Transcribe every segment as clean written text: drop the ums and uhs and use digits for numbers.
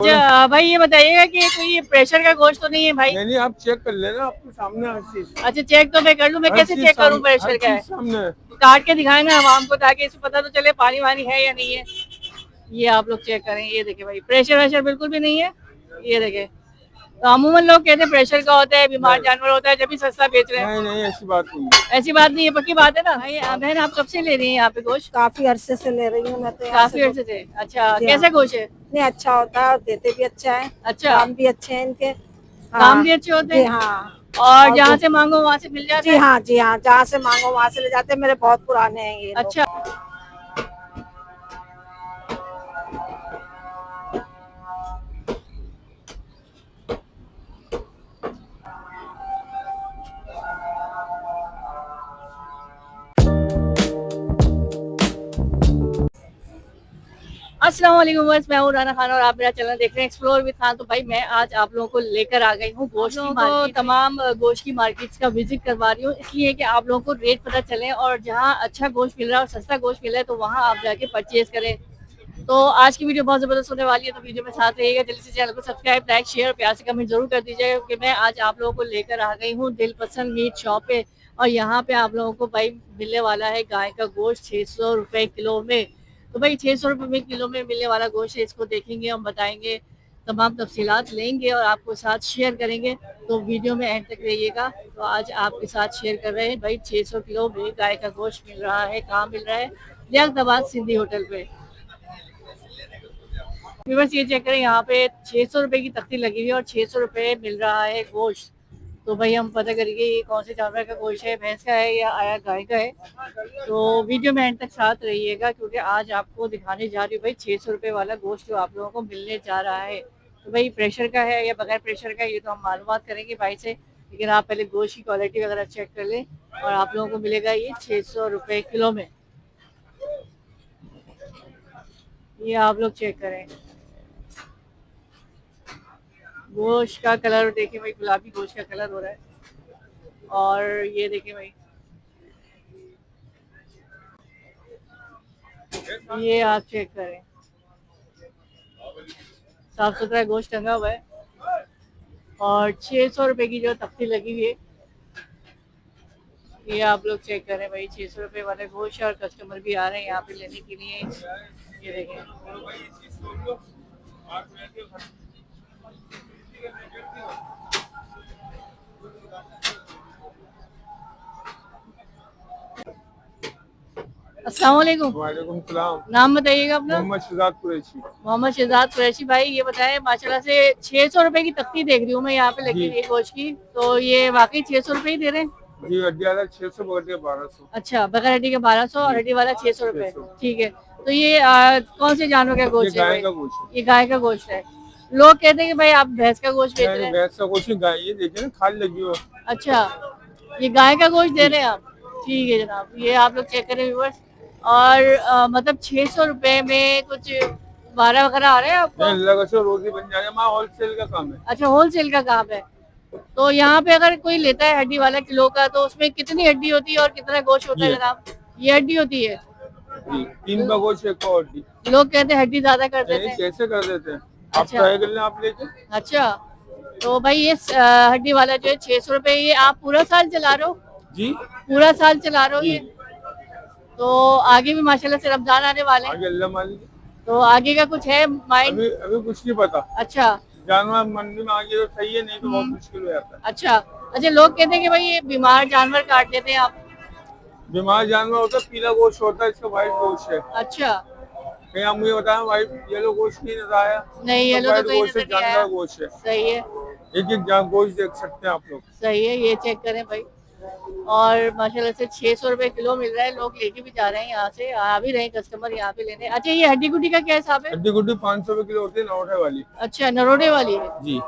अच्छा भाई ये बताइएगा कि कोई ये प्रेशर का गोश्त तो नहीं है भाई? नहीं आप चेक कर लेना, आपके सामने हर चीज। अच्छा चेक तो मैं कर लूँ, मैं हर कैसे चीज चेक करूँ सामने, प्रेशर हर का चीज है? सामने है। काट के दिखाए ना आवाम को ताकि इसको पता तो चले पानी वानी है या नहीं है। ये आप लोग चेक करें, ये देखे भाई प्रेशर वेशर बिल्कुल भी नहीं है। ये देखे, तो अमूमन लोग कहते हैं प्रेशर का होता है, बीमार नहीं जानवर होता है, जब भी सस्ता बेच रहे नहीं हैं। नहीं, ऐसी बात नहीं है। ऐसी बात नहीं है, पक्की बात है ना भाई? बहन आप कब से ले रही हैं यहाँ पे गोश्त? काफी अरसे से ले रही हूँ मैं तो यहाँ काफी से अर्से से। अच्छा जी कैसा हाँ, गोश्त है? नहीं अच्छा होता है और देते भी अच्छा है। अच्छा, दाम भी अच्छे हैं इनके। काम हाँ भी अच्छे होते जी हैं हाँ। और और जहाँ से मांगो वहाँ से मिल जाता जी है। हाँ जी हाँ, जहाँ से मांगो वहाँ से ले जाते हैं। मेरे बहुत पुराने हैं ये लोग। अच्छा अस्सलाम वालेकुम बस मैं हूँ राना खान और आप मेरा चैनल देख रहे हैं एक्सप्लोर विद खान। तो भाई मैं आज आप लोगों को लेकर आ गई हूँ गोश्त की मार्केट, तमाम गोश्त की मार्केट्स का विजिट करवा रही हूँ, इसलिए कि आप लोगों को रेट पता चले और जहाँ अच्छा गोश्त मिल रहा है और सस्ता गोश्त मिल रहा है तो वहाँ आप जाके परचेज करें। तो आज की वीडियो बहुत ज़बरदस्त होने वाली है, तो वीडियो में साथ रहिएगा। जल्दी से चैनल को सब्सक्राइब, लाइक, शेयर और प्यार से कमेंट जरूर कर दीजिएगा क्योंकि मैं आज आप लोगों को लेकर आ गई हूँ दिल पसंद मीट शॉप पे। और यहाँ पे आप लोगों को भाई मिलने वाला है गाय का गोश्त 600 रुपये किलो में। तो भाई 600 रुपये में किलो में मिलने वाला गोश्त है, इसको देखेंगे हम बताएंगे, तमाम तफसीलात लेंगे और आपको साथ शेयर करेंगे। तो वीडियो में एंड तक रहिएगा। तो आज आपके साथ शेयर कर रहे हैं भाई 600 किलो में गाय का गोश्त मिल रहा है, कहाँ मिल रहा है? लियाकताबाद सिंधी होटल पे। बस ये चेक करें, यहाँ पे 600 रुपये की तख्ती लगी हुई है और 600 रुपये मिल रहा है गोश्त। तो भाई हम पता करेंगे ये कौन से जानवर का गोश्त है, भैंस का है या आया गाय का है। तो वीडियो में एंड तक साथ रहिएगा क्योंकि आज आपको दिखाने जा रही हूँ भाई 600 रुपये वाला गोश्त जो आप लोगों को मिलने जा रहा है। तो भाई प्रेशर का है या बगैर प्रेशर का, ये तो हम मालूमात करेंगे भाई से, लेकिन आप पहले गोश्त की क्वालिटी वगैरह चेक कर लें और आप लोगों को मिलेगा ये 600 रुपये किलो में। ये आप लोग चेक करें, गोश्त का कलर देखिए भाई, गुलाबी गोश्त का कलर हो रहा है। और ये देखिए भाई, ये आप चेक करें, साफ सुथरा गोश्त टंगा हुआ है और 600 रुपये की जो तख्ती लगी हुई है, ये आप लोग चेक करें भाई 600 रुपये वाले गोश्त। और कस्टमर भी आ रहे हैं यहाँ पे लेने के लिए। ये देखें, अस्सलाम वालेकुम। वालेकुम सलाम। नाम बताइएगा अपना? मोहम्मद शहजाद कुरैशी। मोहम्मद शहजाद कुरैशी। भाई ये बताएं, माशाल्लाह से 600 रुपये की तख्ती देख रही हूँ मैं यहाँ पे लगी जी हुई है गोश्त की, तो ये वाकई 600 रुपये ही दे रहे हैं? जी, हड्डी वाला 600, बगैर के 1200। अच्छा, बगैर हड्डी के 1200 और जी हड्डी वाला 600 रुपये। 600। ठीक है। तो ये कौन से जानवर का ये गोश्त है गाय भाई? का गोश्त है। ये गाय का गोश्त है। लोग कहते हैं कि भाई आप भैंस का गोश्त बेच नहीं रहे नहीं, हैं। भैंस का गोश्त नहीं, गाय। ये देखिए ना, खाल लगी हुई है। अच्छा, ये गाय का गोश्त दे जी रहे हैं आप? ठीक है जनाब, ये आप लोग चेक करें व्यूअर्स। और मतलब 600 रुपये में कुछ बारह वगैरह आ रहे हैं नहीं, आपको? अल्लाह का शुक्र, रोजी बन जाएगा। हमारा होलसेल का काम है। अच्छा, होलसेल का काम है। तो यहाँ पे अगर कोई लेता है हड्डी वाला किलो का, तो उसमें कितनी हड्डी होती है और कितना गोश्त होता है ये जनाब? ये हड्डी होती है। जी, 3 का गोश्त, 1 का हड्डी। लोग कहते हैं हड्डी ज्यादा कर देते नहीं, हैं। कैसे कर देते हैं? आप अच्छा ट्राई कर लें, आप लेके। अच्छा। तो भाई ये हड्डी वाला जो है 600 रुपये, ये आप पूरा साल चला रहे हो? जी पूरा साल चला रहे हो जी, ये? तो आगे भी माशाल्लाह से रमजान आने वाले हैं, आगे अल्लाह मालिक। तो आगे का कुछ है माइंड? अभी अभी कुछ नहीं पता। अच्छा। जानवर मंडी में आ गए तो सही है, नहीं तो बहुत मुश्किल हो जाता है। अच्छा अच्छा, लोग कहते हैं कि भाई ये बीमार जानवर काट लेते हैं आप? बीमार जानवर होता है, पीला गोश्त होता है, इसका व्हाइट गोश्त है। अच्छा। कहीं आप मुझे बताया, व्हाइट येलो गोश्त नहीं नजर आया? नहीं, ये सब लोग तो व्हाइट कहीं गोश्त है, नजर नहीं आया। जानवर गोश्त है। सही है। एक एक गोश्त देख सकते हैं आप लोग। सही है, ये चेक करें भाई। और माशाल्लाह से 600 रुपये किलो मिल रहा है, लोग लेके भी जा रहे हैं, यहाँ से आ भी रहे हैं कस्टमर यहाँ पे लेने। अच्छा, ये हड्डी गुड्डी का क्या हिसाब है? हड्डी गुड्डी 500 रुपए किलो होती है, नौठे वाली। अच्छा, नरोड़े वाली है। जी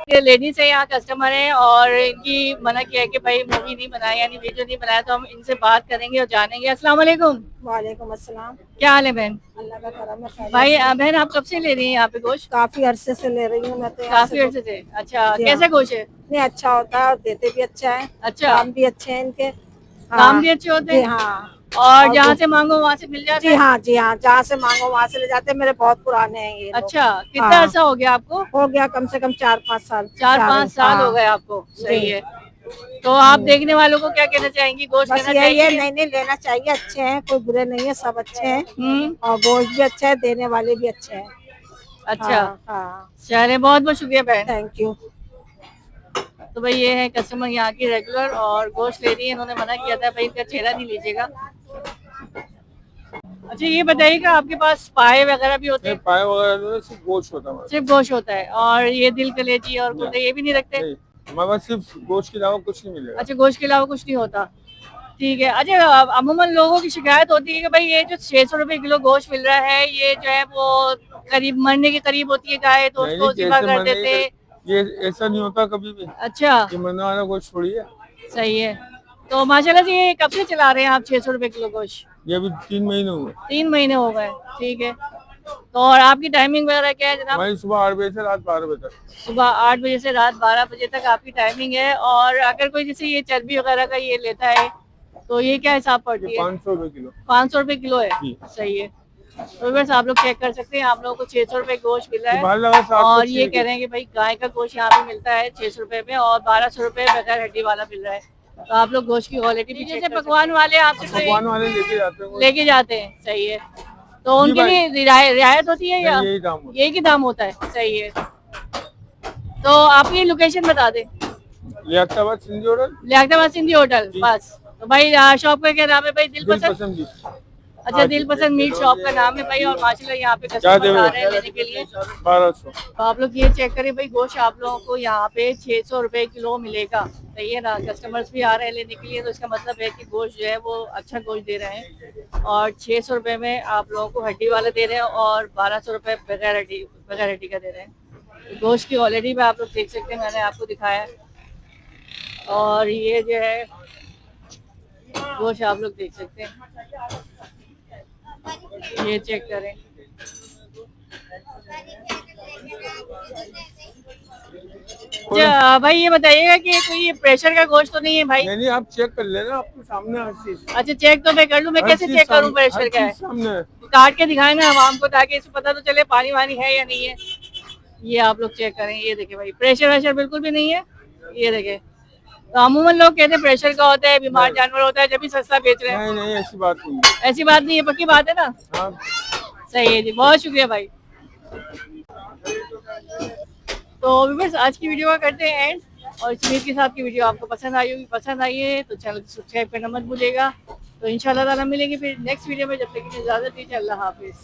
ये लेडीज है यहाँ कस्टमर है और इनकी मना किया है कि भाई मूवी नहीं बनाया यानी वीडियो नहीं बनाया, तो हम इनसे बात करेंगे और जानेंगे। अस्सलाम वालेकुम। वालेकुम अस्सलाम। क्या हाल है बहन? अल्लाह का करम है। भाई बहन आप कब से ले रही हैं यहाँ पे गोश्त? काफी अरसे से ले रही हूँ मैं तो यहाँ काफी अर्से से। अच्छा, जी कैसा हाँ। गोश्त है? नहीं अच्छा होता है और देते भी अच्छा है। अच्छा, दाम भी अच्छे हैं इनके। काम भी अच्छे होते जी हैं। हाँ। और जहाँ से मांगो वहाँ से मिल जाता जी है? हाँ, जी हाँ, जहाँ से मांगो वहाँ से ले जाते हैं। मेरे बहुत पुराने हैं ये लोग। अच्छा, कितना हाँ। अर्सा हो गया आपको? हो गया कम से कम 4-5 साल। 4-5 साल हो हाँ। गए आपको, सही जी। है। तो आप देखने वालों को क्या कहना चाहेंगी, गोश्त बस लेना यही है, चाहिए? नहीं नहीं लेना चाहिए, अच्छे हैं, कोई बुरे नहीं है, सब अच्छे हैं। हम्म, और गोश्त भी अच्छा है, देने वाले भी अच्छे हैं। अच्छा, हाँ हाँ, चलिए बहुत बहुत शुक्रिया बहन। Thank you. तो भाई ये है कस्टमर यहाँ की रेगुलर और गोश्त ले रही है, इन्होंने मना किया था भाई इनका चेहरा नहीं लीजिएगा। अच्छा ये बताइएगा आपके पास पाए वगैरह भी होते नहीं, हैं? पाए वगैरह नहीं, सिर्फ गोश्त होता है हमारे सिर्फ गोश्त होता है, और ये दिल कलेजी और गुर्दे ये भी नहीं रखते? नहीं, हमारे पास सिर्फ गोश्त के अलावा कुछ नहीं मिलेगा। अच्छा, गोश्त के अलावा कुछ नहीं होता, ठीक है। अच्छा अमूमन लोगों की शिकायत होती है कि भाई ये जो 600 रुपए किलो गोश्त मिल रहा है, ये जो है वो करीब मरने के करीब होती है गाय, तो नहीं उसको नहीं, ज़िबा कैसे कर मरने देते। ये ऐसा नहीं होता कभी भी। अच्छा, ये मरने वाला गोश्त थोड़ी है। सही है। तो माशाल्लाह से ये कब से चला रहे हैं आप 600 रुपए किलो गोश्त? ये अभी 3 महीने हुए। 3 महीने हो गए, ठीक है। तो और आपकी टाइमिंग वगैरह क्या है जनाब? हमारी सुबह 8 बजे से रात 12 बजे तक। सुबह 8 बजे से रात 12 बजे तक आपकी टाइमिंग है। और अगर कोई जैसे ये चर्बी वगैरह का ये लेता है तो ये क्या हिसाब ये पड़ती है? 500 रुपए किलो। 500 रुपए किलो है, जी। सही है। तो बस आप लोग चेक कर सकते हैं, आप लोगों को 600 रुपए गोश्त मिल रहा ये बाहर है। लगा 700 और ये रुपए कह रहे हैं कि भाई गाय का गोश्त यहाँ पे मिलता है 600 रुपए में, और 1200 रुपए बगैर हड्डी वाला मिल रहा है। तो आप लोग गोश्त की क्वालिटी भी जैसे पकवान वाले आपसे भगवान वाले लेके जाते हैं। लेके जाते हैं, सही है। तो जी उनके भाई। लिए रियायत होती है या नहीं, यही दाम होता यही की दाम होता है, सही है। तो आपकी लोकेशन बता दें। है। लियाकताबाद सिंधी होटल, लियाकताबाद सिंधी होटल, जी। बस। तो भाई शॉप का क्या नाम है भाई? दिल दिल पसंद। पसंद जी। अच्छा, दिल पसंद मीट शॉप का नाम है भाई। और माशाल्लाह यहाँ पे क्या कस्टमर देवे? आ रहे हैं लेने के लिए। 1200। तो आप लोग ये चेक करें भाई, गोश्त आप लोगों को यहाँ पे 600 रुपए किलो मिलेगा, सही है ना। कस्टमर्स भी आ रहे हैं लेने के लिए, तो इसका मतलब है कि गोश्त जो है वो अच्छा गोश्त दे रहे हैं। और 600 रुपए में आप लोगों को हड्डी वाला दे रहे हैं, और 1200 रुपए बगैर हड्डी का दे रहे हैं। तो गोश्त की क्वालिटी में आप लोग देख सकते हैं, मैंने आपको दिखाया है। और ये जो है गोश्त आप लोग देख सकते हैं, ये चेक करें। अच्छा भाई ये बताइएगा कि कोई ये प्रेशर का गोश्त तो नहीं है भाई? नहीं नहीं, आप चेक कर लेना, आपके सामने हर चीज। अच्छा, चेक तो मैं कर लूँ, मैं कैसे चेक करूँ प्रेशर क्या है? सामने है। काट के दिखाए ना आवाम को, ताकि इसे पता तो चले पानी वानी है या नहीं है। ये आप लोग चेक करें, ये देखे भाई, प्रेशर वेशर बिल्कुल भी नहीं है, ये देखे। तो अमूमन लोग कहते हैं प्रेशर का होता है, बीमार जानवर होता है, जब भी सस्ता बेच रहे हैं। नहीं नहीं, ऐसी बात नहीं है। ऐसी बात नहीं है, पक्की बात है ना? हाँ। सही है जी, बहुत शुक्रिया भाई। तो व्यूअर्स आज की वीडियो का करते हैं एंड। और इस उम्मीद के साथ की वीडियो आपको पसंद आई होगी, पसंद आई है तो चैनल को सब्सक्राइब करना मत भूलिएगा। तो इंशाल्लाह ताला मिलेंगे फिर नेक्स्ट वीडियो में, जब तक की इजाज़त दीजिए, अल्लाह हाफिज़।